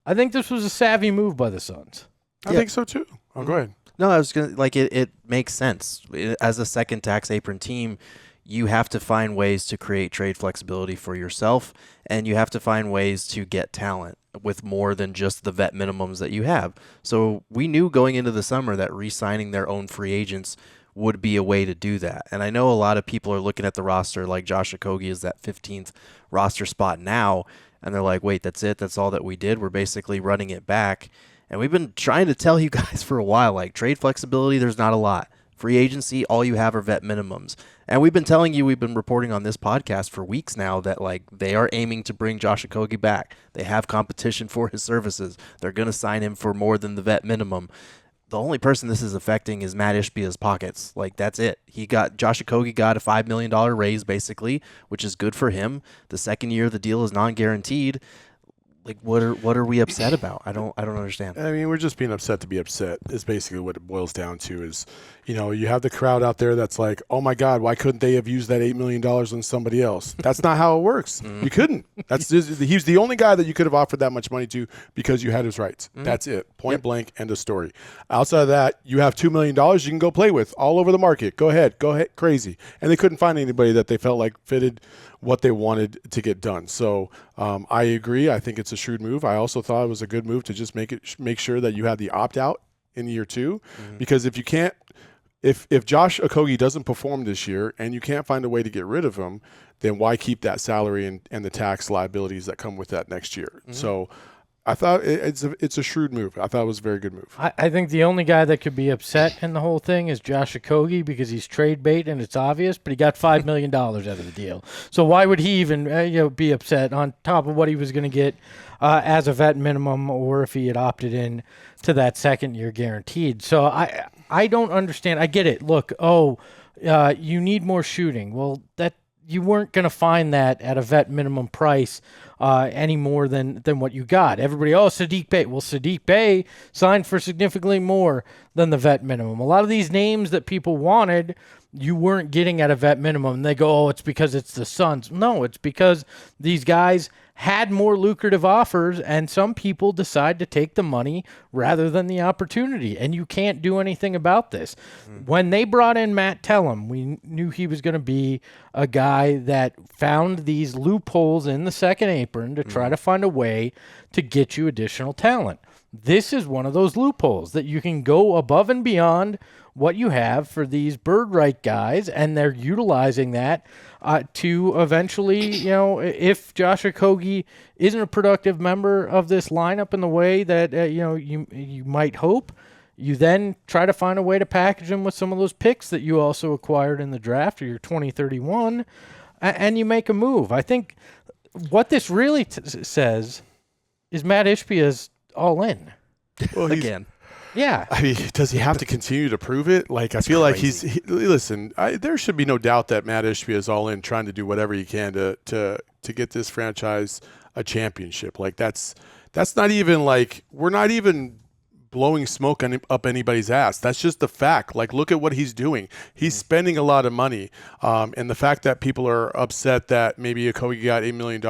I think this was a savvy move by the Suns. I think so too. Oh, go ahead. No, I was going to, it makes sense. As a second tax apron team, you have to find ways to create trade flexibility for yourself, and you have to find ways to get talent with more than just the vet minimums that you have. So we knew going into the summer that re-signing their own free agents would be a way to do that. And I know a lot of people are looking at the roster like Josh Okogie is that 15th roster spot now, and they're like, wait, that's it? That's all that we did? We're basically running it back. And we've been trying to tell you guys for a while, like, trade flexibility, there's not a lot. Free agency, all you have are vet minimums. And we've been telling you, we've been reporting on this podcast for weeks now that, like, they are aiming to bring Josh Okogie back. They have competition for his services. They're going to sign him for more than the vet minimum. The only person this is affecting is Matt Ishbia's pockets. Like, that's it. Josh Okogie got a $5 million raise, basically, which is good for him. The second year of the deal is non-guaranteed. Like, what are we upset about? I don't understand. I mean, we're just being upset to be upset is basically what it boils down to is, you have the crowd out there that's like, oh my God, why couldn't they have used that $8 million on somebody else? That's not how it works. You couldn't. He's the only guy that you could have offered that much money to because you had his rights. That's it. Point blank, end of story. Outside of that, you have $2 million you can go play with all over the market. Go ahead, crazy. And they couldn't find anybody that they felt like fitted what they wanted to get done. So I agree. I think it's a shrewd move. I also thought it was a good move to just make sure that you had the opt-out in year two, because if you can't, if Josh Okogie doesn't perform this year and you can't find a way to get rid of him, then why keep that salary and the tax liabilities that come with that next year? So I thought it's a shrewd move. I thought it was a very good move. I think the only guy that could be upset in the whole thing is Josh Okogie because he's trade bait and it's obvious, but he got $5 million out of the deal. So why would he even be upset on top of what he was going to get as a vet minimum, or if he had opted in to that second year guaranteed? So I don't understand. I get it. Look, you need more shooting. Well, that you weren't going to find that at a vet minimum price any more than what you got. Everybody, Saddiq Bey. Well, Saddiq Bey signed for significantly more than the vet minimum. A lot of these names that people wanted, you weren't getting at a vet minimum. And they go, it's because it's the Suns. No, it's because these guys had more lucrative offers, and some people decide to take the money rather than the opportunity, and you can't do anything about this. When they brought in Matt Tellem, we knew he was going to be a guy that found these loopholes in the second apron to try to find a way to get you additional talent. This is one of those loopholes that you can go above and beyond what you have for these bird right guys, and they're utilizing that to eventually, if Josh Okogie isn't a productive member of this lineup in the way that you might hope, you then try to find a way to package him with some of those picks that you also acquired in the draft or your 2031, and you make a move. I think what this really says is Matt Ishbia's all in. Well, Again. Yeah. I mean, does he have to continue to prove it? Like, I feel crazy. like listen, there should be no doubt that Matt Ishbia is all in, trying to do whatever he can to get this franchise a championship. Like, that's not even like, we're not even blowing smoke up anybody's ass. That's just the fact. Like, look at what he's doing. He's spending a lot of money. And the fact that people are upset that maybe Okogie got $8 million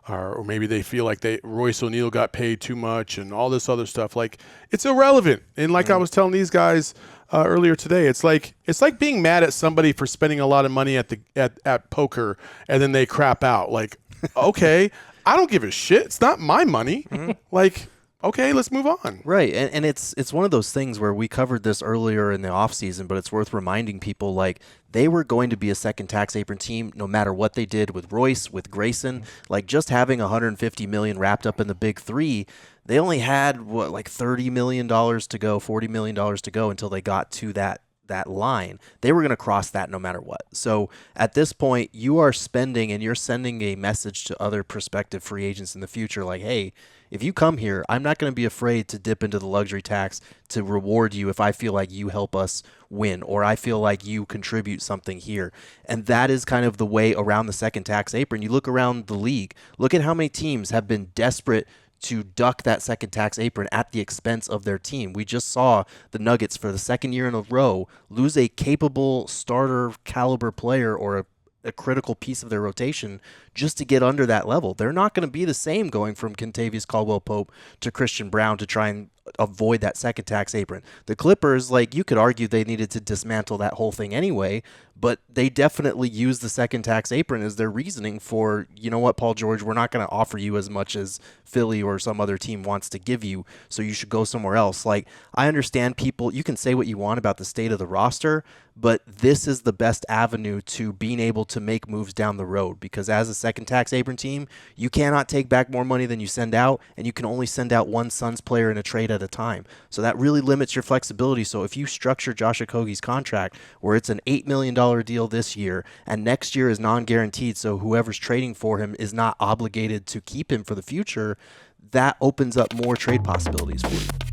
or maybe they feel like Royce O'Neal got paid too much and all this other stuff, like, it's irrelevant. And like I was telling these guys earlier today, it's like being mad at somebody for spending a lot of money at poker and then they crap out. Like, okay, I don't give a shit. It's not my money. Like, okay, let's move on. Right, and it's one of those things where we covered this earlier in the offseason, but it's worth reminding people, like, they were going to be a second tax apron team no matter what they did with Royce, with Grayson. Like, just having $150 million wrapped up in the big three, they only had, $30 million to go, $40 million to go until they got to that line. They were going to cross that no matter what. So at this point, you are spending and you're sending a message to other prospective free agents in the future, like, hey, if you come here, I'm not going to be afraid to dip into the luxury tax to reward you if I feel like you help us win or I feel like you contribute something here. And that is kind of the way around the second tax apron. You look around the league, look at how many teams have been desperate to duck that second tax apron at the expense of their team. We just saw the Nuggets for the second year in a row lose a capable starter caliber player or a critical piece of their rotation just to get under that level. They're not going to be the same going from Kentavious Caldwell-Pope to Christian Brown to try and avoid that second tax apron. The Clippers, like, you could argue they needed to dismantle that whole thing anyway, but they definitely used the second tax apron as their reasoning for, you know what, Paul George, we're not going to offer you as much as Philly or some other team wants to give you, so you should go somewhere else. Like, I understand people, you can say what you want about the state of the roster, but this is the best avenue to being able to make moves down the road, because as a second tax apron team, you cannot take back more money than you send out, and you can only send out one Suns player in a trade at a time. So that really limits your flexibility. So if you structure Josh Okogie's contract where it's an $8 million deal this year, and next year is non-guaranteed, so whoever's trading for him is not obligated to keep him for the future, that opens up more trade possibilities for you.